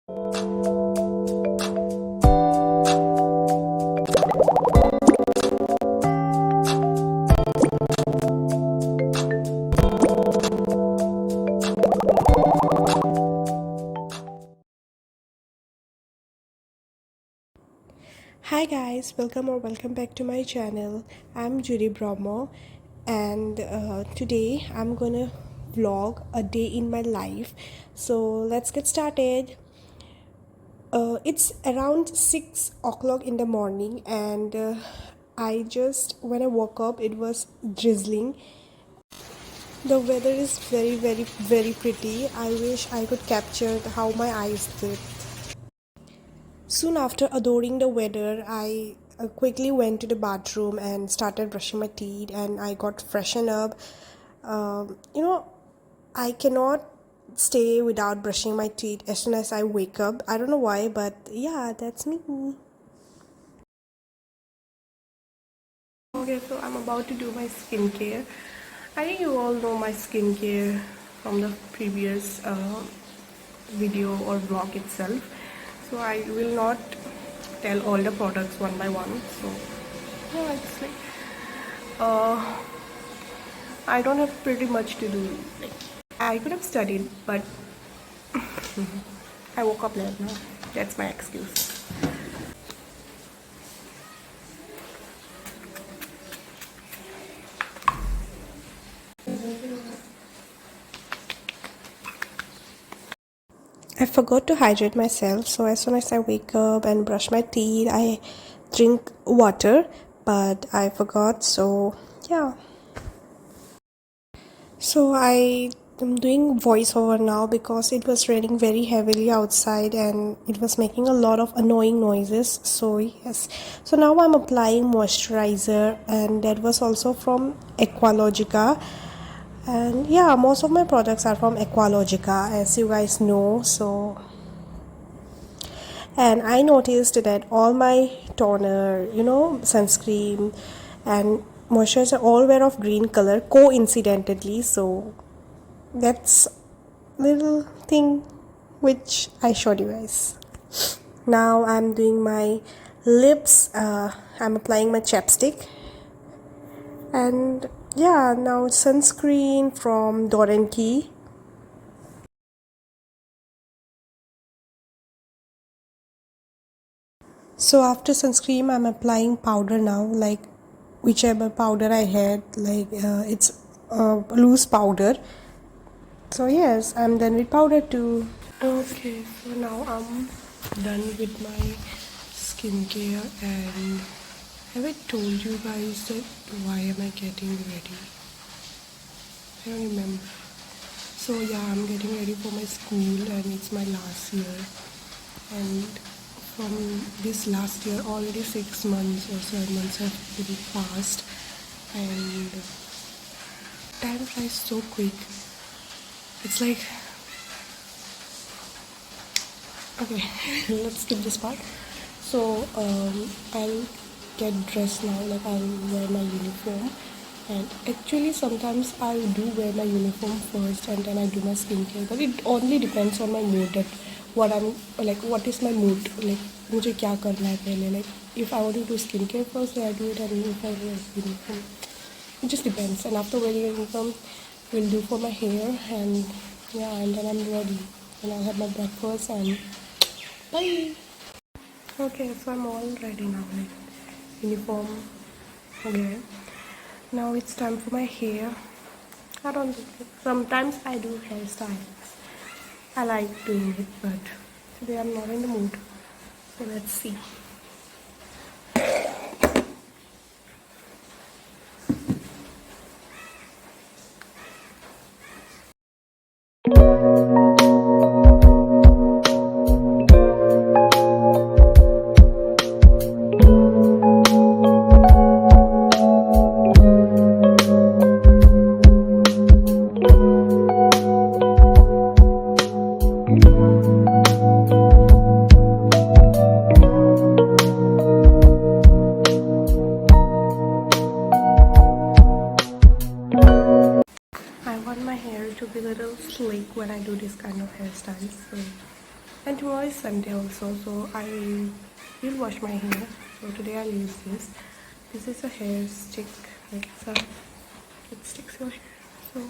Hi guys, welcome back to my channel. I'm Judy Brahmo, and today I'm gonna vlog a day in my life. So let's get started. It's around 6 o'clock in the morning, and when I woke up, it was drizzling. The weather is very pretty. I wish I could capture how my eyes did. Soon after adoring the weather, I quickly went to the bathroom and started brushing my teeth, and I got freshened up. You know, I cannot stay without brushing my teeth as soon as I wake up. I don't know why, but yeah, that's me. Okay, so I'm about to do my skincare. I think you all know my skincare from the previous video or vlog itself. So I will not tell all the products one by one. So yeah, it's like uh, I don't have pretty much to do. Like I could have studied, but I woke up late now. That's my excuse. I forgot to hydrate myself, so as soon as I wake up and brush my teeth, I drink water, but I forgot, so yeah. So I am doing voiceover now because it was raining very heavily outside and it was making a lot of annoying noises. So yes. So now I'm applying moisturizer, and that was also from Aqualogica. And yeah, most of my products are from Aqualogica, as you guys know. So and I noticed that all my toner, sunscreen and moisturizer all were of green color coincidentally. So that's little thing which I showed you guys. Now I'm doing my lips. I'm applying my chapstick, and yeah, now sunscreen from Dot and Key. So after sunscreen, I'm applying powder now, like whichever powder I had, like it's loose powder. So yes, I'm done with powder too. Okay, so now I'm done with my skincare, and have I told you guys that why am I getting ready? I don't remember. So yeah, I'm getting ready for my school, and it's my last year. And from this last year, already 6 months or 7 months have been passed, and time flies so quick. It's like, okay, let's skip this part. So I'll get dressed now, like I'll wear my uniform. And actually sometimes I do wear my uniform first and then I do my skincare, but it only depends on my mood, that what is my mood, like मुझे क्या करना है पहले, like if I want to do skincare first then I do it, and if I wear uniform, it just depends. And after wearing uniform, we'll do for my hair, and yeah, and then I'm ready and I'll have my breakfast and bye. Okay, so I'm all ready now, like uniform again. Now it's time for my hair. I don't think sometimes I do hairstyles. I like doing it, but today I'm not in the mood. So let's see. I want my hair to be a little sleek when I do this kind of hairstyles. So And tomorrow is Sunday also, so I will wash my hair. So today I'll use this. This is a hair stick, like it sticks your hair. So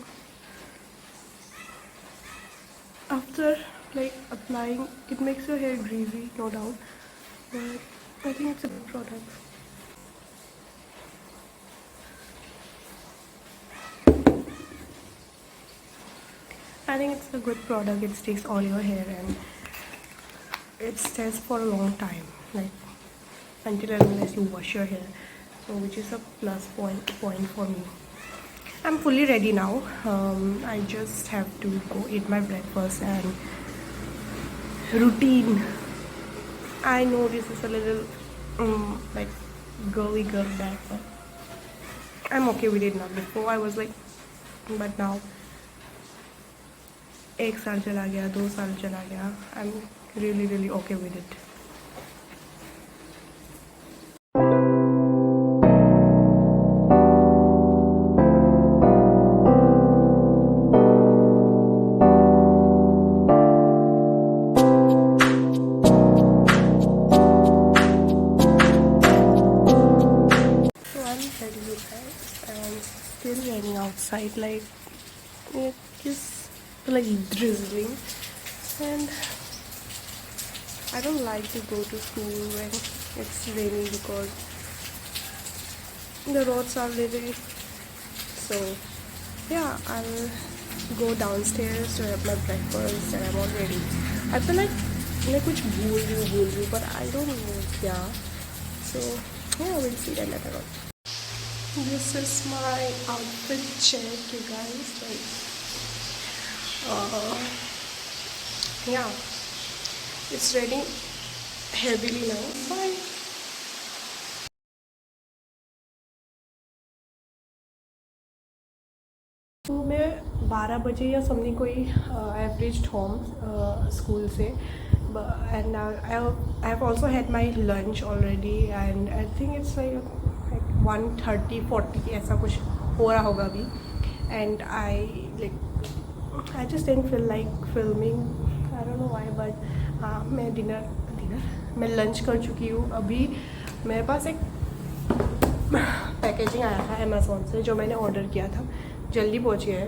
after like applying, it makes your hair greasy, no doubt, but I think it's a good product. I think it's a good product. It sticks all your hair and it stays for a long time, like until and unless you wash your hair. So which is a plus point for me. I'm fully ready now. I just have to go eat my breakfast and routine. I know this is a little like girly girl bag, but I'm okay with it now. Before I was like, but now 1 साल चला गया, 2 साल चला गया. I'm really okay with it. So I'm ready with that and still raining outside, like it is like drizzling, and I don't like to go to school when it's raining because the roads are little. So yeah, I'll go downstairs to have my breakfast and I'm all ready. I feel like मैं कुछ भूल रही हूँ, but I don't know क्या. So yeah, we'll see that later on. This is my outfit check, you guys. Like, yeah, it's raining heavily now. Bye. तो मैं 12 बजे या समथिंग कोई एवरेज होम स्कूल से, and I have also had my lunch already, and I think it's like 1:30-1:40 ऐसा कुछ हो रहा होगा अभी. And I just didn't feel like filming. I don't know why, but हाँ, मैं लंच कर चुकी हूँ. अभी मेरे पास एक पैकेजिंग आया था अमेज़ोन से जो मैंने ऑर्डर किया था. जल्दी पहुँच गया है.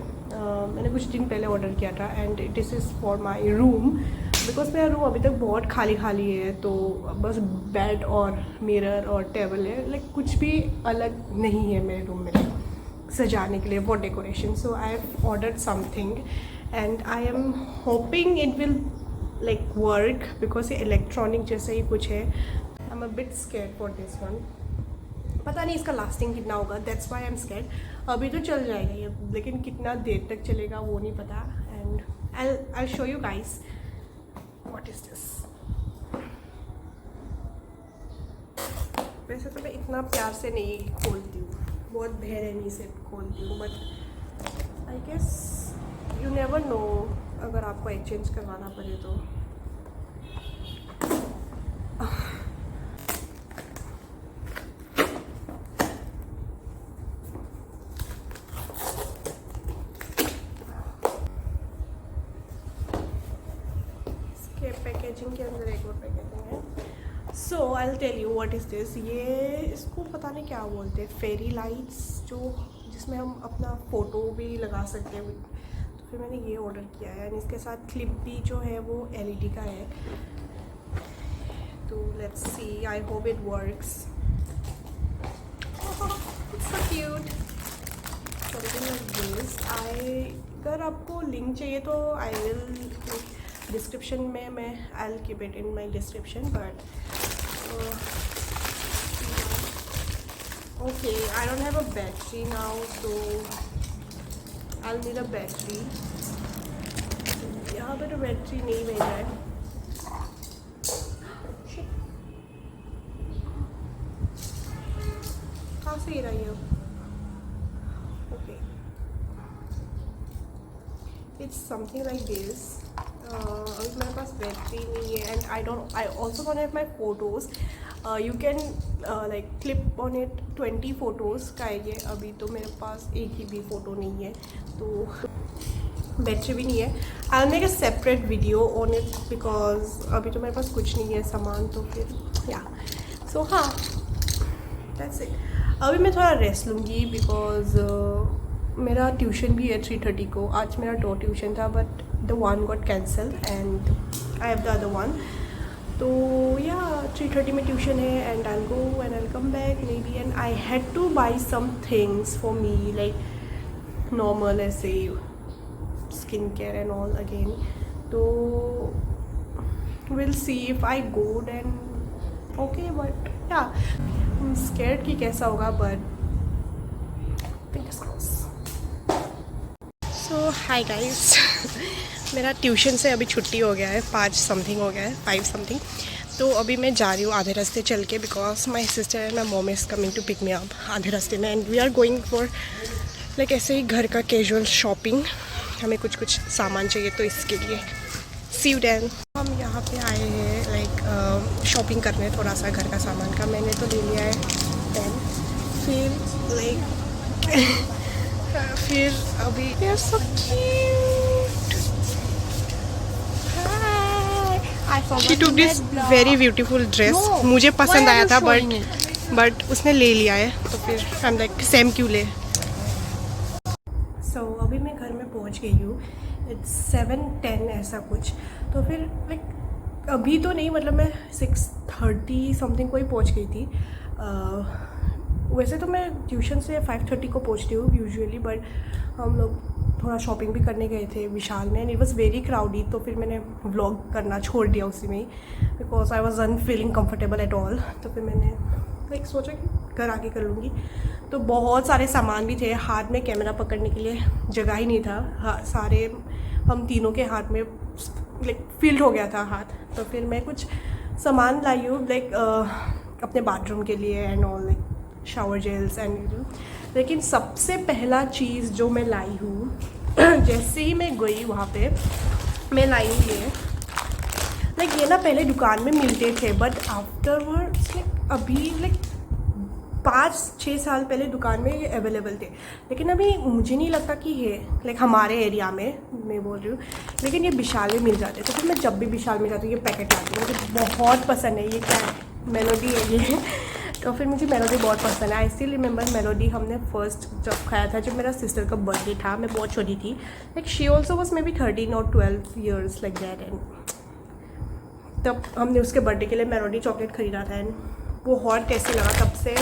मैंने कुछ दिन पहले ऑर्डर किया था, and this is for my room, because मेरा रूम अभी तक बहुत खाली है. तो बस बेड और मिरर और टेबल है, लाइक कुछ भी अलग नहीं है मेरे रूम में सजाने के लिए, for decoration. So I have ordered something and I am hoping it will like work, because ये इलेक्ट्रॉनिक जैसा ही कुछ है. I am a bit scared for this one. पता नहीं इसका लास्टिंग कितना होगा, that's why I am scared. अभी तो चल जाएगा ये, लेकिन कितना देर तक चलेगा वो नहीं पता. And I show you guys what is this. वैसे तो मैं इतना प्यार से नहीं खोलती हूँ, बहुत बेरहमी से खोलती हूँ, but I guess you never know, अगर आपको एक्सचेंज करवाना पड़े तो. पैकेजिंग के अंदर एक और पैकेजिंग है. So I will tell you what is this. ये इसको पता नहीं क्या बोलते हैं, फेरी लाइट्स, जो जिसमें हम अपना फ़ोटो भी लगा सकते हैं. तो फिर मैंने ये ऑर्डर किया है, एंड इसके साथ क्लिप भी जो है वो LED का है. तो let's see, I hope it works. It's so cute. अगर आपको लिंक चाहिए तो आई विल डिस्क्रिप्शन में, मैं I will keep it in my description. But okay, I don't have a battery now, so I will need a battery. यहाँ पे तो battery नहीं भेजा है. कहाँ से गिरा ये? Okay, it's something like this. अभी मेरे पास बैटरी नहीं है, and I also don't have my photos. You can like clip on it 20 photos का है ये. अभी तो मेरे पास एक ही भी फ़ोटो नहीं है. तो बैटरी भी नहीं है। I make a separate video on it because अभी तो मेरे पास कुछ नहीं है सामान, तो फिर या सो हाँ दैट्स इट। अभी मैं थोड़ा रेस्ट लूँगी बिकॉज मेरा ट्यूशन भी है 3:30 को। आज मेरा 2 ट्यूशन था but the one got cancelled and I have the other one. तो या 3:30 में ट्यूशन है and I go and I come back maybe and I had to buy some things for me like normal ऐसे skin care and all again. तो will see if I go then okay but yeah scared कि कैसा होगा but fingers crossed. So hi guys मेरा tuition से अभी छुट्टी हो गया है, 5 समथिंग हो गया है, 5 समथिंग। तो अभी मैं जा रही हूँ आधे रास्ते चल के because my sister and my mom is coming to pick me up आधे रास्ते में and we are going for like ऐसे ही घर का कैजुअल शॉपिंग। हमें कुछ सामान चाहिए तो इसके लिए सी यू देन। हम यहाँ पे आए हैं लाइक शॉपिंग करने थोड़ा सा घर का सामान का। मैंने तो ले लिया है पेन, फिर लाइक फिर अभी सब she took this very beautiful dress. मुझे पसंद आया था बट उसने ले लिया है तो फिर आई एम लाइक सेम क्यों ले। सो अभी मैं घर में पहुंच गई हूँ। इट्स 7:10 ऐसा कुछ। तो फिर लाइक अभी तो नहीं, मतलब मैं 6:30 समथिंग को ही पहुँच गई थी। वैसे तो मैं ट्यूशन से 5:30 को पहुँचती हूँ यूजुअली, बट हम लोग थोड़ा शॉपिंग भी करने गए थे विशाल में and it was very crowdy. तो फिर मैंने व्लॉग करना छोड़ दिया उसी में ही because I was un feeling comfortable at all. तो फिर मैंने लाइक सोचा कि घर आके कर लूँगी। तो बहुत सारे सामान भी थे, हाथ में कैमरा पकड़ने के लिए जगह ही नहीं था। हाँ, सारे हम तीनों के हाथ में लाइक फील्ड हो गया था हाथ। तो फिर मैं कुछ सामान लाई हूँ लाइक अपने बाथरूम के लिए and all like shower gels and. लेकिन सबसे पहला चीज़ जो मैं लाई हूँ जैसे ही मैं गई वहाँ पे मैं लाई हूँ ये लाइक ये ना पहले दुकान में मिलते थे बट आफ्टरवर्ड्स लाइक अभी लाइक 5-6 साल पहले दुकान में ये अवेलेबल थे, लेकिन अभी मुझे नहीं लगता कि ये लाइक हमारे एरिया में मैं बोल रही हूँ, लेकिन ये विशाल में मिल जाते। तो फिर मैं जब भी विशाल में जाती हूँ ये पैकेट लाती हूँ। मुझे बहुत पसंद है। ये क्या है? मेलोडी है ये तो फिर मुझे मेलोडी बहुत पसंद है। आई स्टिल रिमेंबर मेलोडी हमने फर्स्ट जब खाया था जब मेरा सिस्टर का बर्थडे था। मैं बहुत छोटी थी, like she also was may be 13 और 12 ईयर्स लाइक दैट एंड तब हमने उसके बर्थडे के लिए मेलोडी चॉकलेट ख़रीदा था एंड बहुत टेस्टी लगा। तब से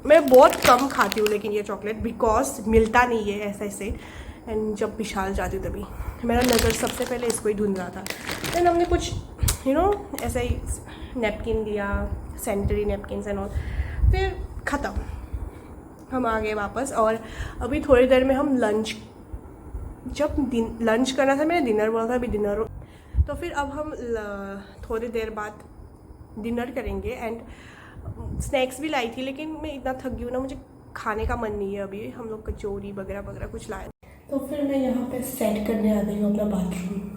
मैं बहुत कम खाती हूँ लेकिन ये चॉकलेट बिकॉज मिलता नहीं है ऐसे एंड जब विशाल जाती हूँ तभी मेरा नज़र सबसे पहले इसको ही ढूंढ रहा था। देन हमने कुछ ऐसा ही नैपकिन लिया, सैनिटरी नैपकिन एंड ऑल, फिर ख़त्म। हम आ गए वापस और अभी थोड़ी देर में हम लंच करना था, मैंने डिनर बोला था, अभी डिनर। तो फिर अब हम थोड़ी देर बाद डिनर करेंगे एंड स्नैक्स भी लाई थी लेकिन मैं इतना थक गई हूँ ना, मुझे खाने का मन नहीं है अभी। हम लोग कचौरी वगैरह वगैरह कुछ लाए। तो फिर मैं यहाँ पे सेट करने आ गई हूँ अपना bathroom.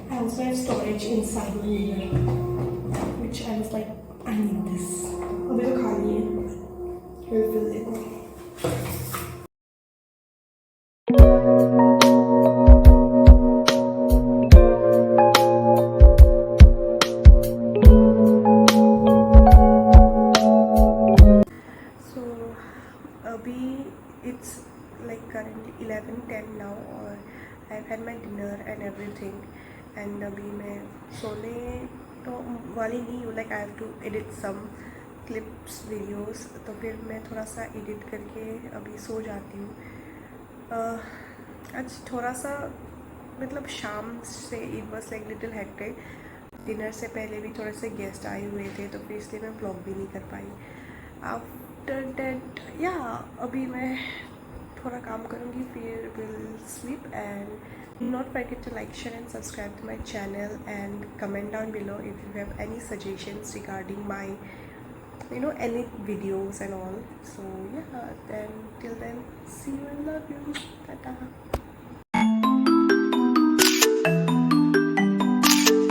I also have storage inside my mirror, which I was like, I need this. अभी तो खाली है, we'll fill it. So अभी it's like currently 11:10 now और I've had my dinner and everything. And अभी मैं सोने तो वाली नहीं हूँ, like I have to edit some clips videos. तो फिर मैं थोड़ा सा एडिट करके अभी सो जाती हूँ। आज थोड़ा सा मतलब शाम से it was like little hectic. Dinner से पहले भी थोड़े से गेस्ट आए हुए थे तो फिर इसलिए मैं ब्लॉग भी नहीं कर पाई। आफ्टर दैट या अभी मैं थोड़ा काम करूँगी फिर will sleep and do not forget to like, share and subscribe to my channel and comment down below if you have any suggestions regarding my any videos and all. So yeah, then till then, see you and love you. Tata.